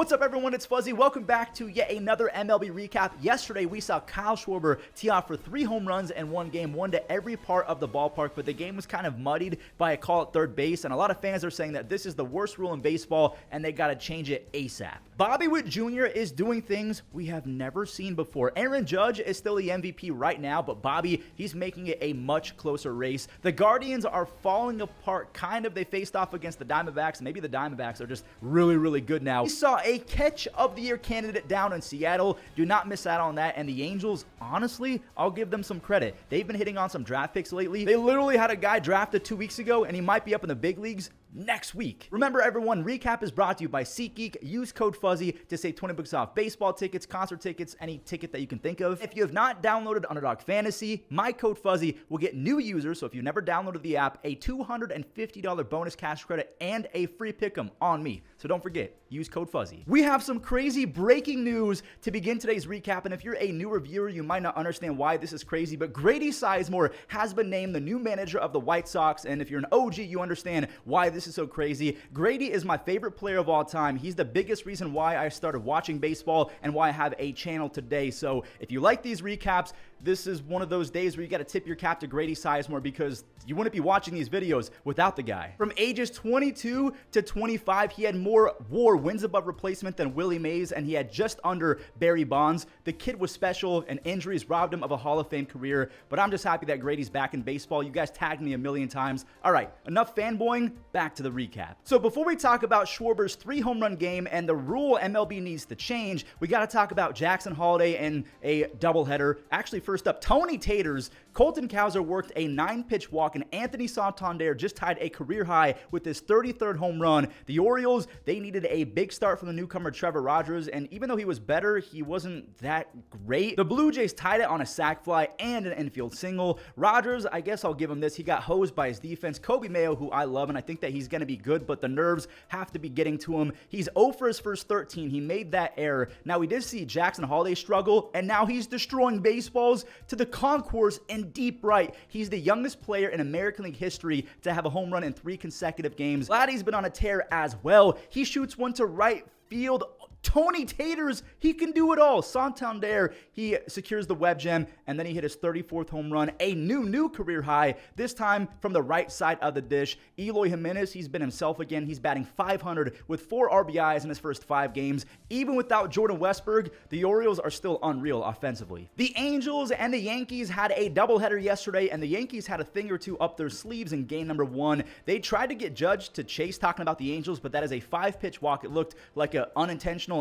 What's up, everyone? It's Fuzzy. Welcome back to yet another MLB recap. Yesterday, we saw Kyle Schwarber tee off for 3 home runs in one game, one to every part of the ballpark, but the game was kind of muddied by a call at third base, and a lot of fans are saying that this is the worst rule in baseball, and they got to change it ASAP. Bobby Witt Jr. is doing things we have never seen before. Aaron Judge is still the MVP right now, but Bobby, he's making it a much closer race. The Guardians are falling apart, kind of. They faced off against the Diamondbacks. Maybe the Diamondbacks are just really good now. We saw a catch of the year candidate down in Seattle. Do not miss out on that. And the Angels, honestly, I'll give them some credit. They've been hitting on some draft picks lately. They literally had a guy drafted 2 weeks ago, and he might be up in the big leagues next week. Remember, everyone, Recap is brought to you by SeatGeek. Use code Fuzzy to save 20 bucks off baseball tickets, concert tickets, any ticket that you can think of. If you have not downloaded Underdog Fantasy, my code Fuzzy will get new users, so if you've never downloaded the app, a $250 bonus cash credit and a free pick'em on me. So don't forget, use code Fuzzy. We have some crazy breaking news to begin today's recap, and if you're a newer viewer, you might not understand why this is crazy, but GRADY SIZEMORE has been named the new manager of the White Sox, and if you're an OG, you understand why this is so crazy. GRADY is my favorite player of all time. He's the biggest reason why I started watching baseball and why I have a channel today. So if you like these recaps, this is one of those days where you got to tip your cap to GRADY SIZEMORE because you wouldn't be watching these videos without the guy. From ages 22 to 25, he had more WAR, wins above replacement, than Willie Mays, and he had just under Barry Bonds. The kid was special, and injuries robbed him of a Hall of Fame career, but I'm just happy that GRADY's back in baseball. You guys tagged me a million times. All right, enough fanboying, back to the recap. So before we talk about Schwarber's 3 home run game and the rule MLB needs to change, we got to talk about Jackson Holliday and a doubleheader. Actually, first up, Tony Taters. Colton Cowser worked a 9-pitch walk, and Anthony Santander just tied a career high with his 33rd home run. The Orioles, they needed a big start from the newcomer Trevor Rogers, and even though he was better, he wasn't that great. The Blue Jays tied it on a sac fly and an infield single. Rogers, I guess I'll give him this. He got hosed by his defense. Kobe Mayo, who I love, and I think that he's going to be good, but the nerves have to be getting to him. He's 0 for his first 13. He made that error. Now, we did see Jackson Holliday struggle, and now he's destroying baseballs to the concourse in deep right. He's the youngest player in American League history to have a home run in 3 consecutive games. Laddie's been on a tear as well. He shoots one to right field. Tony Taters, he can do it all. Santander, he secures the web gem, and then he hit his 34th home run, a new career high, this time from the right side of the dish. Eloy Jimenez, he's been himself again. He's batting .500 with 4 RBIs in his first 5 games. Even without Jordan Westburg, the Orioles are still unreal offensively. The Angels and the Yankees had a doubleheader yesterday, and the Yankees had a thing or two up their sleeves in game number 1. They tried to get Judge to chase talking about the Angels, but that is a 5-pitch walk. It looked like an intentional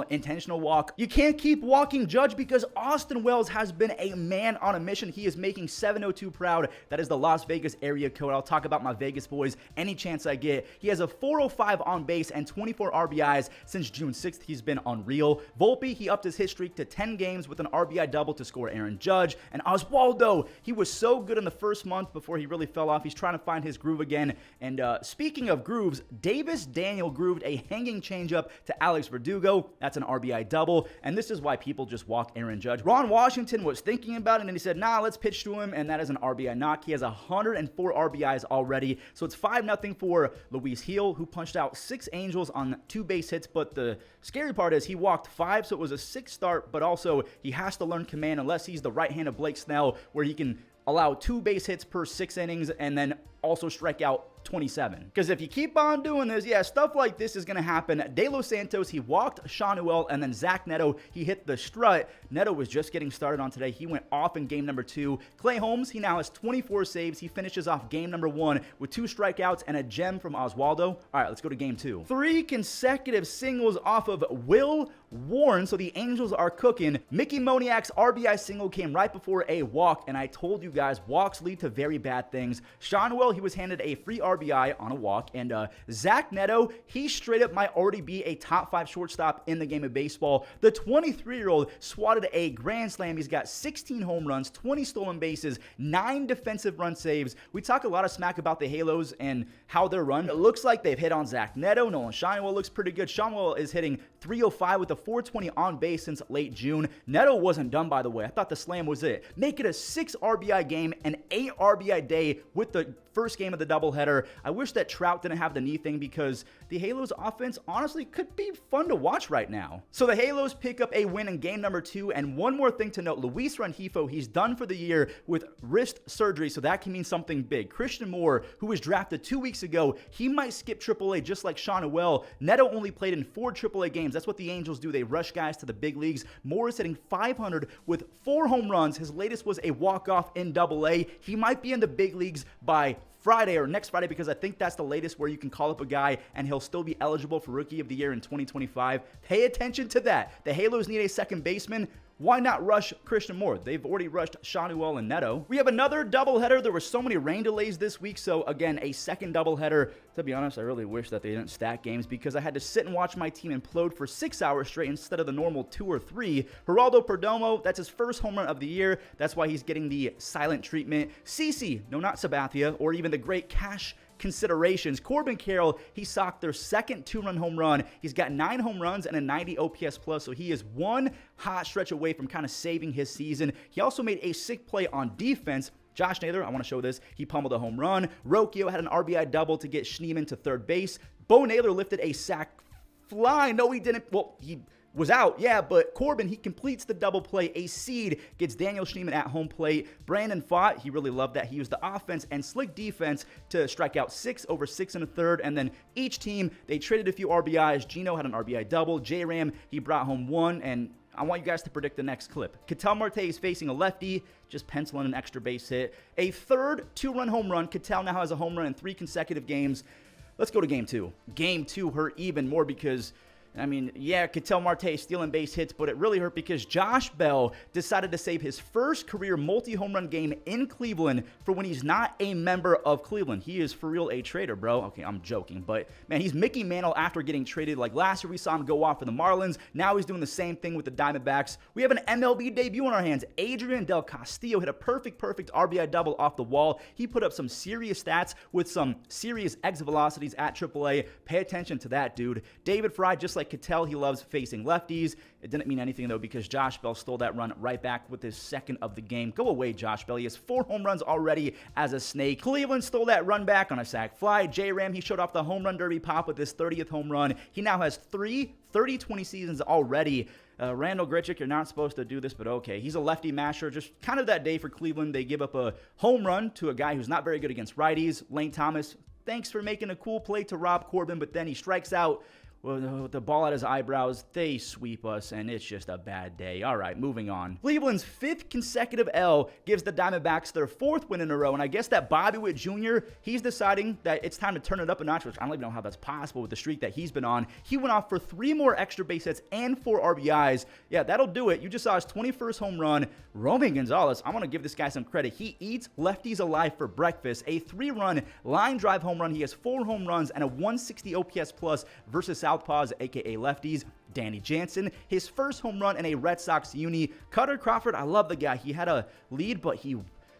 walk. You can't keep walking Judge because Austin Wells has been a man on a mission. He is making 702 proud. That is the Las Vegas area code. I'll talk about my Vegas boys any chance I get. He has a 405 on base and 24 RBIs since June 6th. He's been unreal. Volpe, he upped his hit streak to 10 games with an RBI double to score Aaron Judge. And Oswaldo, he was so good in the first month before he really fell off. He's trying to find his groove again. And speaking of grooves, Davis Daniel grooved a hanging changeup to Alex Verdugo. That's an RBI double, and this is why people just walk Aaron Judge. Ron Washington was thinking about it, and he said, nah, let's pitch to him, and that is an RBI knock. He has 104 RBIs already, so it's 5-0 for Luis Gil, who punched out 6 Angels on 2 base hits, but the scary part is he walked 5, so it was a 6 start, but also he has to learn command unless he's the right-handed Blake Snell, where he can allow 2 base hits per 6 innings and then also strike out 27. Because if you keep on doing this, yeah, stuff like this is going to happen. De Los Santos, he walked Sean Newell, and then Zach Neto, he hit the strut. Neto was just getting started on today. He went off in game number 2. Clay Holmes, he now has 24 saves. He finishes off game number 1 with 2 strikeouts and a gem from Oswaldo. All right, let's go to game 2. 3 consecutive singles off of Will Warren, so the Angels are cooking. Mickey Moniak's RBI single came right before a walk, and I told you guys, walks lead to very bad things. Sean Newell, he was handed a free RBI on a walk, and Zach Neto, he straight up might already be a top 5 shortstop in the game of baseball. The 23-year-old swatted a grand slam. He's got 16 home runs, 20 stolen bases, 9 defensive run saves. We talk a lot of smack about the Halos and how they're run. It looks like they've hit on Zach Neto. Nolan Shinewell looks pretty good. Shinewell is hitting .305 with a 420 on base since late June. Neto wasn't done, by the way. I thought the slam was it. Make it a 6 RBI game, an 8 RBI day with the first game of the doubleheader. there. I wish that Trout didn't have the knee thing because the Halos offense honestly could be fun to watch right now. So the Halos pick up a win in game number 2, and one more thing to note, Luis Rengifo, he's done for the year with wrist surgery, so that can mean something big. Christian Moore, who was drafted 2 weeks ago, he might skip AAA just like Sean Noel. Neto only played in 4 AAA games. That's what the Angels do. They rush guys to the big leagues. Moore is hitting .500 with 4 home runs. His latest was a walk-off in AA. He might be in the big leagues by Friday or next Friday because I think that's the latest where you can call up a guy and he'll still be eligible for Rookie of the Year in 2025. Pay attention to that. The Halos need a second baseman. Why not rush Christian Moore? They've already rushed Shanuel and Neto. We have another doubleheader. There were so many rain delays this week, so again, a second doubleheader. To be honest, I really wish that they didn't stack games because I had to sit and watch my team implode for 6 hours straight instead of the normal 2 or 3. Geraldo Perdomo, that's his first home run of the year. That's why he's getting the silent treatment. CeCe, no, not Sabathia, or even the great Cash considerations. Corbin Carroll, he socked their second 2-run home run. He's got 9 home runs and a 90 OPS plus, so he is one hot stretch away from kind of saving his season. He also made a sick play on defense. Josh Naylor, I want to show this. He pummeled a home run. Rocchio had an RBI double to get Schneemann to third base. Bo Naylor lifted a sac fly. No, he didn't. Well, he was out, yeah, but Corbin, he completes the double play. A seed gets Daniel Schneemann at home plate. Brandon Pfaadt, he really loved that. He used the offense and slick defense to strike out 6 over 6 1/3, and then each team, they traded a few RBIs. Gino had an RBI double. J-Ram, he brought home 1, and I want you guys to predict the next clip. Ketel Marte is facing a lefty, just penciling an extra base hit. A third 2-run home run. Ketel now has a home run in 3 consecutive games. Let's go to game 2. Game 2 hurt even more because, I mean, yeah, Ketel Marte stealing base hits, but it really hurt because Josh Bell decided to save his first career multi-home run game in Cleveland for when he's not a member of Cleveland. He is for real a trader, bro. Okay, I'm joking, but man, he's Mickey Mantle after getting traded. Like last year, we saw him go off for the Marlins. Now he's doing the same thing with the Diamondbacks. We have an MLB debut on our hands. Adrian Del Castillo hit a perfect RBI double off the wall. He put up some serious stats with some serious exit velocities at AAA. Pay attention to that, dude. David Fry, just like Ketel, he loves facing lefties. It didn't mean anything, though, because Josh Bell stole that run right back with his second of the game. Go away, Josh Bell. He has 4 home runs already as a snake. Cleveland stole that run back on a sac fly. J-Ram, he showed off the home run derby pop with his 30th home run. He now has 3 30-20 seasons already. Randall Grichuk, you're not supposed to do this, but okay. He's a lefty masher. Just kind of that day for Cleveland. They give up a home run to a guy who's not very good against righties. Lane Thomas, thanks for making a cool play to Rob Corbin, but then he strikes out with the ball at his eyebrows. They sweep us, and it's just a bad day. All right, moving on. Cleveland's 5th consecutive L gives the Diamondbacks their 4th win in a row, and I guess that Bobby Witt Jr., he's deciding that it's time to turn it up a notch, which I don't even know how that's possible with the streak that he's been on. He went off for 3 more extra base hits and 4 RBIs. Yeah, that'll do it. You just saw his 21st home run. Roman Gonzalez, I want to give this guy some credit. He eats lefties alive for breakfast. A 3-run line drive home run. He has 4 home runs and a 160 OPS plus versus Southpaws, aka lefties. Danny Jansen, his first home run in a Red Sox uni. Cutter Crawford, I love the guy. He had a lead, but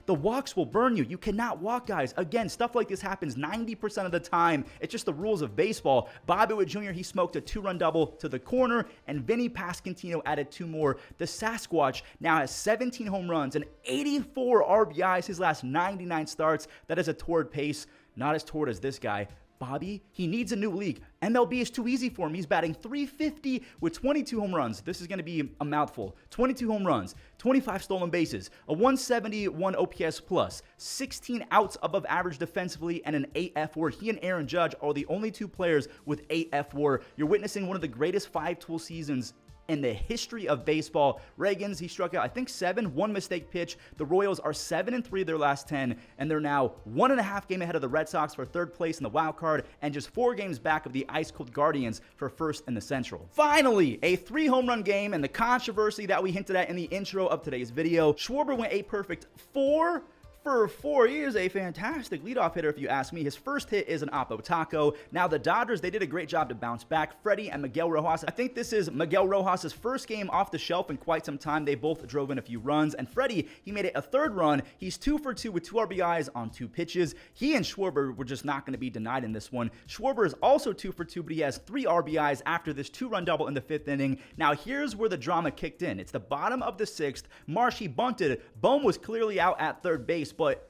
the walks will burn you. You cannot walk, guys. Again, stuff like this happens 90% of the time. It's just the rules of baseball. Bobby Witt Jr., he smoked a 2-run double to the corner, and Vinny Pasquantino added 2 more. The Sasquatch now has 17 home runs and 84 RBIs his last 99 starts. That is a torrid pace. Not as torrid as this guy. Bobby, he needs a new league. MLB is too easy for him. He's batting .350 with 22 home runs. This is going to be a mouthful. 22 home runs, 25 stolen bases, a 171 OPS plus, 16 outs above average defensively, and an 8 F-WAR. He and Aaron Judge are the only 2 players with 8 F-WAR. You're witnessing one of the greatest 5-tool seasons in the history of baseball. Reagans, he struck out, I think 7, 1 mistake pitch. The Royals are 7-3 their last 10, and they're now 1.5 game ahead of the Red Sox for 3rd place in the wild card, and just 4 games back of the ice cold Guardians for 1st in the Central. Finally, a 3 home run game, and the controversy that we hinted at in the intro of today's video. Schwarber went a perfect 4 for 4. He is a fantastic leadoff hitter, if you ask me. His first hit is an Oppo Taco. Now, the Dodgers, they did a great job to bounce back. Freddie and Miguel Rojas. I think this is Miguel Rojas' first game off the shelf in quite some time. They both drove in a few runs. And Freddie, he made it a 3rd run. He's 2 for 2 with 2 RBIs on 2 pitches. He and Schwarber were just not going to be denied in this one. Schwarber is also 2 for 2, but he has 3 RBIs after this 2-run double in the 5th inning. Now, here's where the drama kicked in. It's the bottom of the 6th. Marsh, he bunted. Bohm was clearly out at 3rd base, but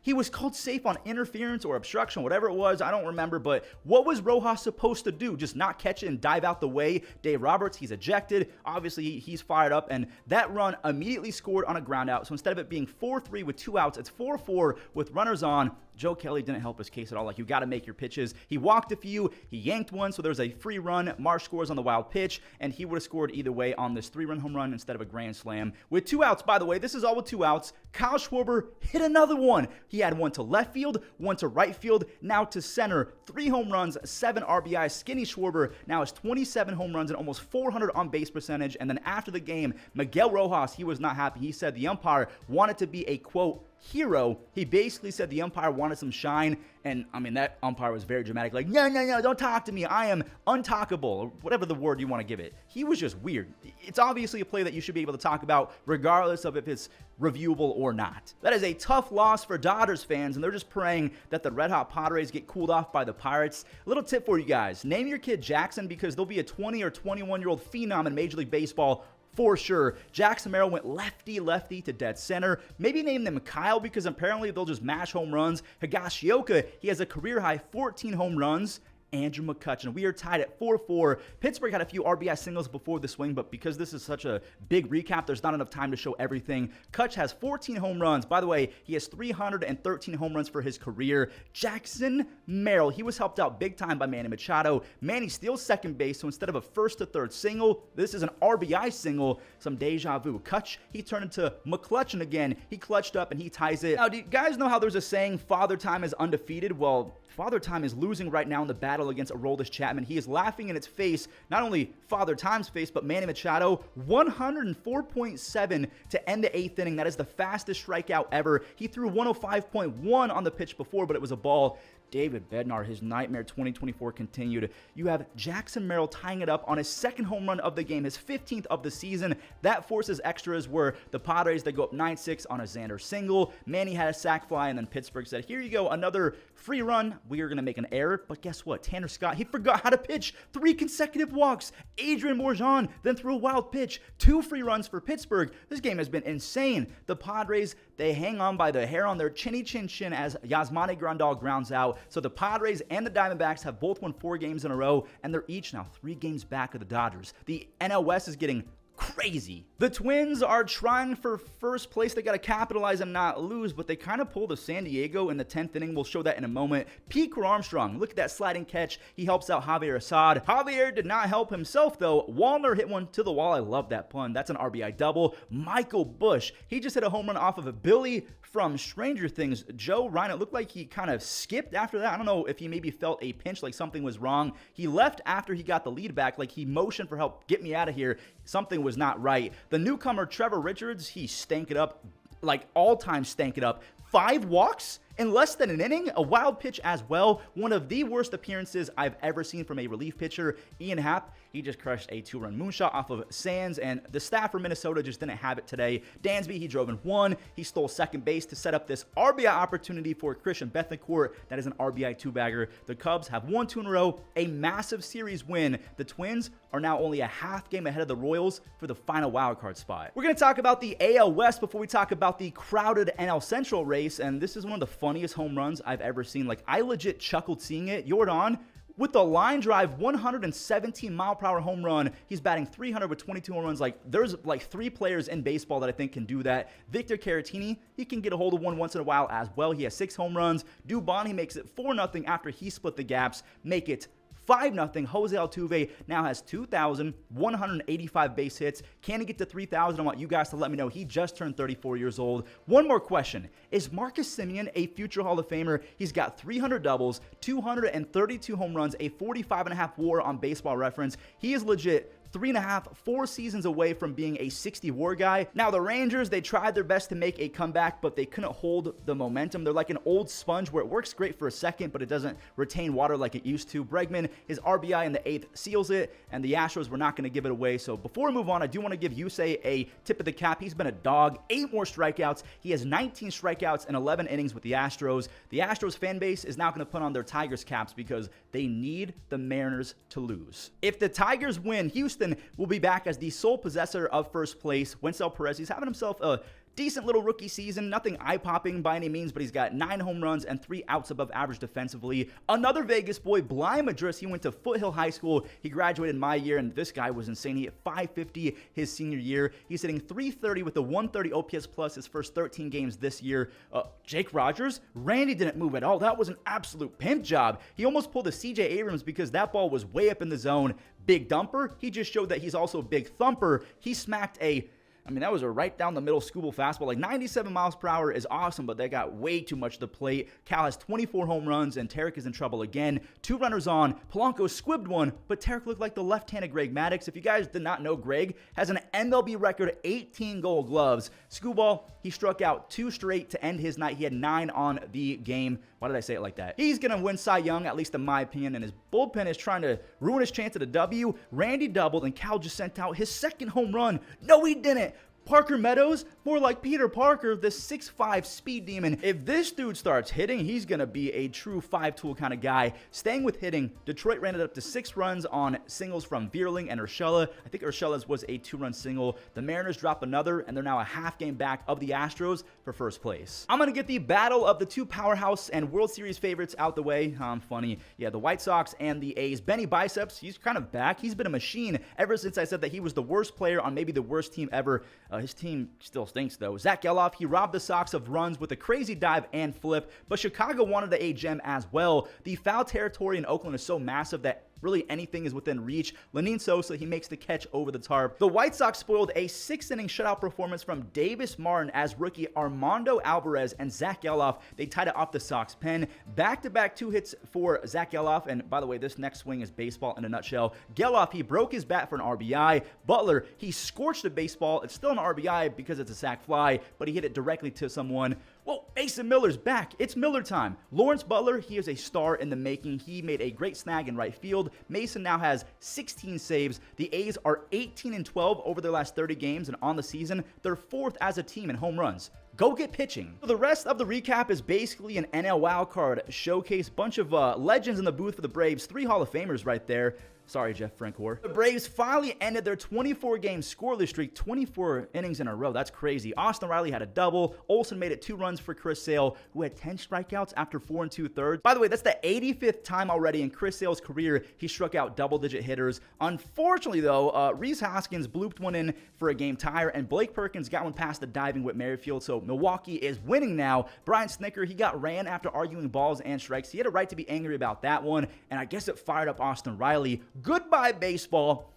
He was called safe on interference or obstruction, whatever it was. I don't remember, but what was Rojas supposed to do? Just not catch it and dive out the way? Dave Roberts, he's ejected. Obviously, he's fired up, and that run immediately scored on a ground out. So instead of it being 4-3 with 2 outs, it's 4-4 with runners on. Joe Kelly didn't help his case at all. Like, you got to make your pitches. He walked a few. He yanked one, so there's a free run. Marsh scores on the wild pitch, and he would have scored either way on this 3-run home run instead of a grand slam. With 2 outs, by the way, this is all with 2 outs. Kyle Schwarber hit another one. He had one to left field, one to right field, now to center. 3 home runs, 7 RBIs. Skinny Schwarber now has 27 home runs and almost 400 on base percentage. And then after the game, Miguel Rojas, he was not happy. He said the umpire wanted to be a, quote, hero. He basically said the umpire wanted some shine, and I mean, that umpire was very dramatic, like, no, don't talk to me, I am untalkable, or whatever the word you want to give it. He was just weird. It's obviously a play that you should be able to talk about regardless of if it's reviewable or not. That is a tough loss for Dodgers fans, and they're just praying that the red hot Padres get cooled off by the Pirates. A little tip for you guys: name your kid Jackson, because there'll be a 20 or 21-year-old phenom in Major League Baseball for sure. Jackson Merrill went lefty to dead center. Maybe name them Kyle, because apparently they'll just mash home runs. Higashioka, he has a career high 14 home runs. Andrew McCutchen. We are tied at 4-4. Pittsburgh had a few RBI singles before the swing, but because this is such a big recap, there's not enough time to show everything. Kutch has 14 home runs. By the way, he has 313 home runs for his career. Jackson Merrill, he was helped out big time by Manny Machado. Manny steals second base, so instead of a first to third single, this is an RBI single. Some deja vu. Kutch, he turned into McClutchen again. He clutched up and he ties it. Now, do you guys know how there's a saying, Father Time is undefeated? Well, Father Time is losing right now in the battle against Aroldis Chapman. He is laughing in its face, not only Father Time's face, but Manny Machado. 104.7 to end the 8th inning. That is the fastest strikeout ever. He threw 105.1 on the pitch before, but it was a ball. David Bednar, his nightmare 2024 continued. You have Jackson Merrill tying it up on his 2nd home run of the game, his 15th of the season. That forces extras where the Padres, they go up 9-6 on a Xander single. Manny had a sac fly, and then Pittsburgh said, here you go, another free run. We are going to make an error. But guess what? Tanner Scott, he forgot how to pitch. 3 consecutive walks. Adrian Morjan then threw a wild pitch. 2 free runs for Pittsburgh. This game has been insane. The Padres, they hang on by the hair on their chinny chin as Yasmani Grandal grounds out. So the Padres and the Diamondbacks have both won 4 games in a row, and they're each now 3 games back of the Dodgers. The NL West is getting crazy. The Twins are trying for first place. They got to capitalize and not lose, but they kind of pulled a San Diego in the 10th inning. We'll show that in a moment. Pete Armstrong, look at that sliding catch. He helps out Javier Assad. Javier did not help himself, though. Wallner hit one to the wall. I love that pun. That's an RBI double. Michael Busch, he just hit a home run off of a Billy from Stranger Things. Joe Ryan, it looked like he kind of skipped after that. I don't know if he maybe felt a pinch, like something was wrong. He left after he got the lead back, like he motioned for help. Get me out of here. Something was not right. The newcomer, Trevor Richards, he stank it up, like all-time stank it up. 5 walks in less than an inning, a wild pitch as well. One of the worst appearances I've ever seen from a relief pitcher. Ian Happ, he just crushed a 2-run moonshot off of Sands, and the staff for Minnesota just didn't have it today. Dansby, he drove in 1. He stole second base to set up this RBI opportunity for Christian Bethancourt. That is an RBI 2-bagger. The Cubs have won 2 in a row, a massive series win. The Twins are now only a half game ahead of the Royals for the final wildcard spot. We're going to talk about the AL West before we talk about the crowded NL Central race, and this is one of the funniest home runs I've ever seen. Like, I legit chuckled seeing it. Jordan, with the line drive, 117-mile-per-hour home run. He's batting 300 with 22 home runs. Like, there's like 3 players in baseball that I think can do that. Victor Caratini, he can get a hold of one once in a while as well. He has 6 home runs. Dubon, he makes it 4-0 after he split the gaps. Make it 5-0. Jose Altuve now has 2,185 base hits. Can he get to 3,000? I want you guys to let me know. He just turned 34 years old. One more question. Is Marcus Semien a future Hall of Famer? He's got 300 doubles, 232 home runs, a 45.5 WAR on Baseball Reference. He is legit 3.5, 4 seasons away from being a 60 WAR guy. Now, the Rangers, they tried their best to make a comeback, but they couldn't hold the momentum. They're like an old sponge where it works great for a second, but it doesn't retain water like it used to. Bregman, his RBI in the 8th seals it, and the Astros were not going to give it away. So before we move on, I do want to give Yusei a tip of the cap. He's been a dog. 8 more strikeouts. He has 19 strikeouts in 11 innings with the Astros. The Astros fan base is now going to put on their Tigers caps because they need the Mariners to lose. If the Tigers win, Houston will be back as the sole possessor of first place. Wencel Perez, he's having himself a decent little rookie season, nothing eye-popping by any means, but he's got 9 home runs and 3 outs above average defensively. Another Vegas boy, Bly Madris, he went to Foothill High School. He graduated my year, and this guy was insane. He hit 550 his senior year. He's hitting 330 with a 130 OPS plus his first 13 games this year. Jake Rogers, Randy didn't move at all. That was an absolute pimp job. He almost pulled a CJ Abrams because that ball was way up in the zone. Big dumper. He just showed that he's also a big thumper. He smacked that was a right down the middle scoopable fastball. Like 97 miles per hour is awesome, but they got way too much to the plate. Cal has 24 home runs, and Tarek is in trouble again. 2 runners on. Polanco squibbed one, but Tarek looked like the left-handed Greg Maddux. If you guys did not know, Greg has an MLB record 18 gold gloves. Screwball, he struck out 2 straight to end his night. He had 9 on the game. Why did I say it like that? He's going to win Cy Young, at least in my opinion, and his bullpen is trying to ruin his chance at a W. Randy doubled, and Cal just sent out his second home run. No, he didn't. Parker Meadows, more like Peter Parker, the 6'5 speed demon. If this dude starts hitting, he's going to be a true 5-tool kind of guy. Staying with hitting, Detroit ran it up to 6 runs on singles from Vierling and Urshela. I think Urshela's was a 2-run single. The Mariners drop another, and they're now a half game back of the Astros for first place. I'm going to get the battle of the 2 powerhouse and World Series favorites out the way. I'm funny. Yeah, the White Sox and the A's. Benny Biceps, he's kind of back. He's been a machine ever since I said that he was the worst player on maybe the worst team ever. His team still stinks, though. Zach Geloff, he robbed the Sox of runs with a crazy dive and flip, but Chicago wanted the A-gem as well. The foul territory in Oakland is so massive that really anything is within reach. Lenyn Sosa, he makes the catch over the tarp. The White Sox spoiled a 6-inning shutout performance from Davis Martin as rookie Armando Alvarez and Zach Geloff. They tied it off the Sox pen. Back-to-back 2 hits for Zach Geloff, and by the way, this next swing is baseball in a nutshell. Geloff, he broke his bat for an RBI. Butler, he scorched the baseball. It's still an RBI because it's a sac fly, but he hit it directly to someone. Whoa, Mason Miller's back. It's Miller time. Lawrence Butler, he is a star in the making. He made a great snag in right field. Mason now has 16 saves. The A's are 18-12 over their last 30 games, and on the season, they're 4th as a team in home runs. Go get pitching. So the rest of the recap is basically an NL wildcard showcase. Bunch of legends in the booth for the Braves. 3 Hall of Famers right there. Sorry, Jeff Francoeur. The Braves finally ended their 24-game scoreless streak, 24 innings in a row. That's crazy. Austin Riley had a double. Olsen made it 2 runs for Chris Sale, who had 10 strikeouts after 4 2/3. By the way, that's the 85th time already in Chris Sale's career he struck out double-digit hitters. Unfortunately, though, Rhys Hoskins blooped one in for a game tire, and Blake Perkins got one past the diving Whit Merrifield, so Milwaukee is winning now. Brian Snitker, he got ran after arguing balls and strikes. He had a right to be angry about that one, and I guess it fired up Austin Riley. Goodbye, baseball.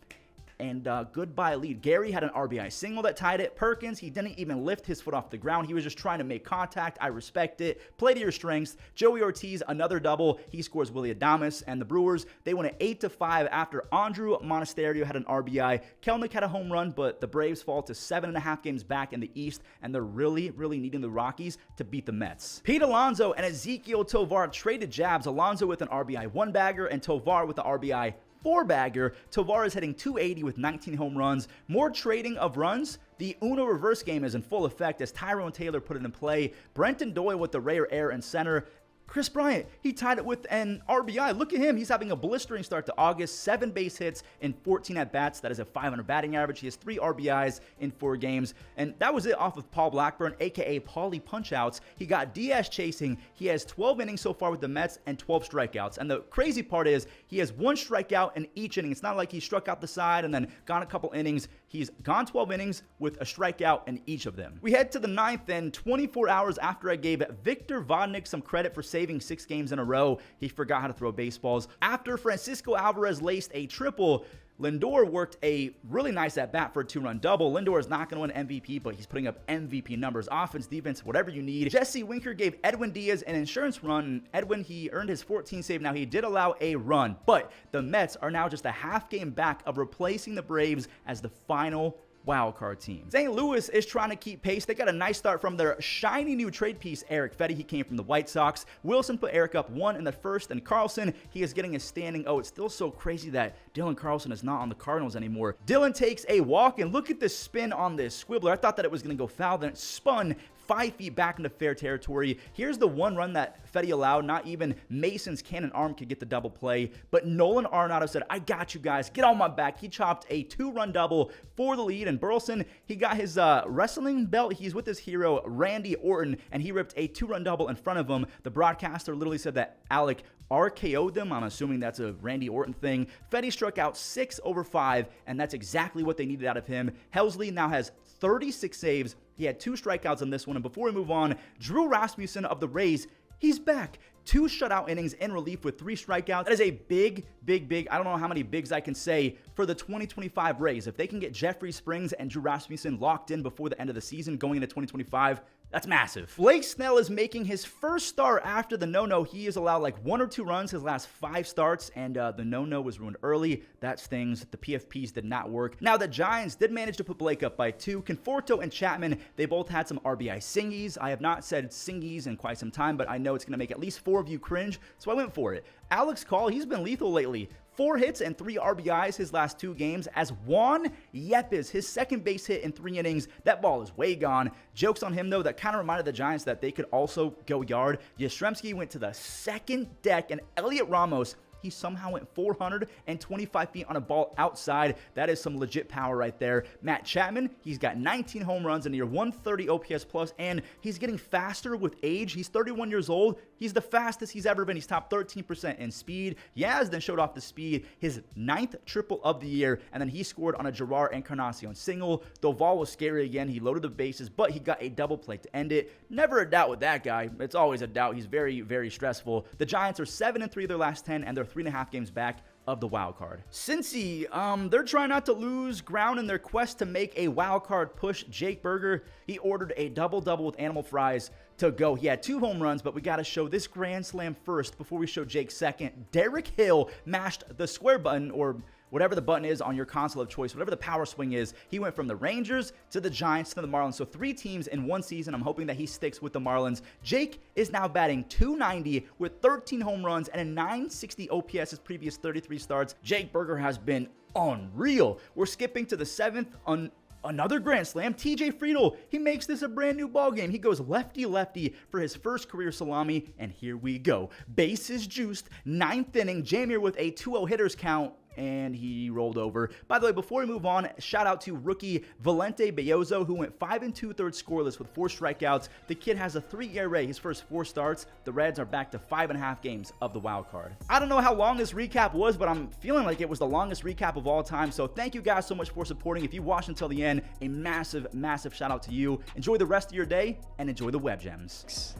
And goodbye lead. Gary had an RBI single that tied it. Perkins, he didn't even lift his foot off the ground. He was just trying to make contact. I respect it. Play to your strengths. Joey Ortiz, another double. He scores Willy Adames. And the Brewers, they won it 8-5 after Andrew Monasterio had an RBI. Kelnick had a home run, but the Braves fall to 7.5 games back in the East, and they're really, really needing the Rockies to beat the Mets. Pete Alonso and Ezequiel Tovar traded jabs. Alonso with an RBI 1-bagger and Tovar with the RBI 4-bagger. Tovar is hitting .280 with 19 home runs. More trading of runs. The Uno reverse game is in full effect as Tyrone Taylor put it in play. Brenton Doyle with the rare air in center. Chris Bryant, he tied it with an RBI. Look at him. He's having a blistering start to August. 7 base hits in 14 at-bats. That is a .500 batting average. He has 3 RBIs in 4 games. And that was it off of Paul Blackburn, a.k.a. Paulie Punchouts. He got Diaz chasing. He has 12 innings so far with the Mets and 12 strikeouts. And the crazy part is he has 1 strikeout in each inning. It's not like he struck out the side and then gone a couple innings. He's gone 12 innings with a strikeout in each of them. We head to the 9th, and 24 hours after I gave Victor Vodnik some credit for saving 6 games in a row, he forgot how to throw baseballs. After Francisco Alvarez laced a triple, Lindor worked a really nice at-bat for a 2-run double. Lindor is not going to win MVP, but he's putting up MVP numbers. Offense, defense, whatever you need. Jesse Winker gave Edwin Diaz an insurance run. Edwin, he earned his 14th save. Now, he did allow a run, but the Mets are now just a half game back of replacing the Braves as the final wildcard team. St. Louis is trying to keep pace. They got a nice start from their shiny new trade piece, Eric Fetty. He came from the White Sox. Wilson put Eric up 1 in the first, and Carlson, he is getting a standing. Oh, it's still so crazy that Dylan Carlson is not on the Cardinals anymore. Dylan takes a walk, and look at the spin on this squibbler. I thought that it was going to go foul, then it spun 5 feet back into fair territory. Here's the one run that Fetty allowed. Not even Mason's cannon arm could get the double play, but Nolan Arenado said, I got you guys, get on my back. He chopped a 2-run double for the lead, and Burleson, he got his wrestling belt. He's with his hero, Randy Orton, and he ripped a 2-run double in front of him. The broadcaster literally said that Alec RKO'd them. I'm assuming that's a Randy Orton thing. Fetty struck out 6 over 5, and that's exactly what they needed out of him. Helsley now has 36 saves. He had 2 strikeouts on this one. And before we move on, Drew Rasmussen of the Rays, he's back. 2 shutout innings in relief with 3 strikeouts. That is a big, I don't know how many bigs I can say for the 2025 Rays. If they can get Jeffrey Springs and Drew Rasmussen locked in before the end of the season going into 2025, that's massive. Blake Snell is making his first start after the no-no. He has allowed like 1 or 2 runs his last 5 starts, and the no-no was ruined early. That stings. The PFPs did not work. Now, the Giants did manage to put Blake up by 2. Conforto and Chapman, they both had some RBI singies. I have not said singies in quite some time, but I know it's going to make at least 4 of you cringe, so I went for it. Alex Call, he's been lethal lately. 4 hits and 3 RBIs his last 2 games, as Juan Yepes, his second base hit in 3 innings. That ball is way gone. Jokes on him, though. That kind of reminded the Giants that they could also go yard. Yastrzemski went to the second deck, and Elliot Ramos, he somehow went 425 feet on a ball outside. That is some legit power right there. Matt Chapman, he's got 19 home runs and near 130 OPS plus, and he's getting faster with age. He's 31 years old. He's the fastest he's ever been. He's top 13% in speed. Yaz then showed off the speed, his 9th triple of the year, and then he scored on a Gerard Encarnacion single. Doval was scary again. He loaded the bases, but he got a double play to end it. Never a doubt with that guy. It's always a doubt. He's very stressful. The Giants are 7-3 their last 10, and they're 3.5 games back of the wild card. Cincy, they're trying not to lose ground in their quest to make a wild card push. Jake Berger, he ordered a double-double with animal fries to go. He had 2 home runs, but we got to show this grand slam first before we show Jake second. Derek Hill mashed the square button, or whatever the button is on your console of choice, whatever the power swing is. He went from the Rangers to the Giants to the Marlins. So 3 teams in 1 season. I'm hoping that he sticks with the Marlins. Jake is now batting .290 with 13 home runs and a .960 OPS his previous 33 starts. Jake Berger has been unreal. We're skipping to the 7th on another grand slam. TJ Friedl, he makes this a brand new ball game. He goes lefty for his first career salami, and here we go. Bases juiced, 9th inning. Jamir with a 2-0 hitters count, and he rolled over. By the way, before we move on, shout out to rookie Valente Bellozo, who went 5 2/3 scoreless with 4 strikeouts. The kid has a 3 ERA his first 4 starts. The Reds are back to 5.5 games of the wild card. I don't know how long this recap was, but I'm feeling like it was the longest recap of all time. So thank you guys so much for supporting. If you watched until the end, a massive shout out to you. Enjoy the rest of your day and enjoy the web gems.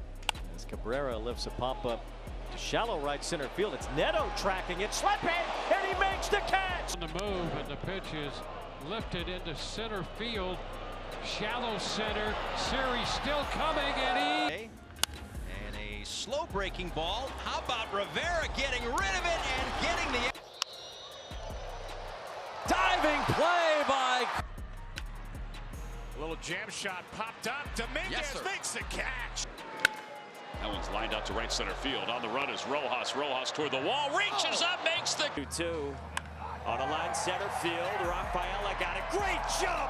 As Cabrera lifts a pop up to shallow right center field. It's Neto tracking it, slipping, and he makes the catch. On the move, and the pitch is lifted into center field. Shallow center. Series still coming, and a slow breaking ball. How about Rivera getting rid of it and getting the diving play by. A little jam shot popped up. Dominguez makes the catch. That one's lined out to right center field. On the run is Rojas. Rojas toward the wall. Reaches up, makes the 2-2. On a line center field. Rafaela got a great jump.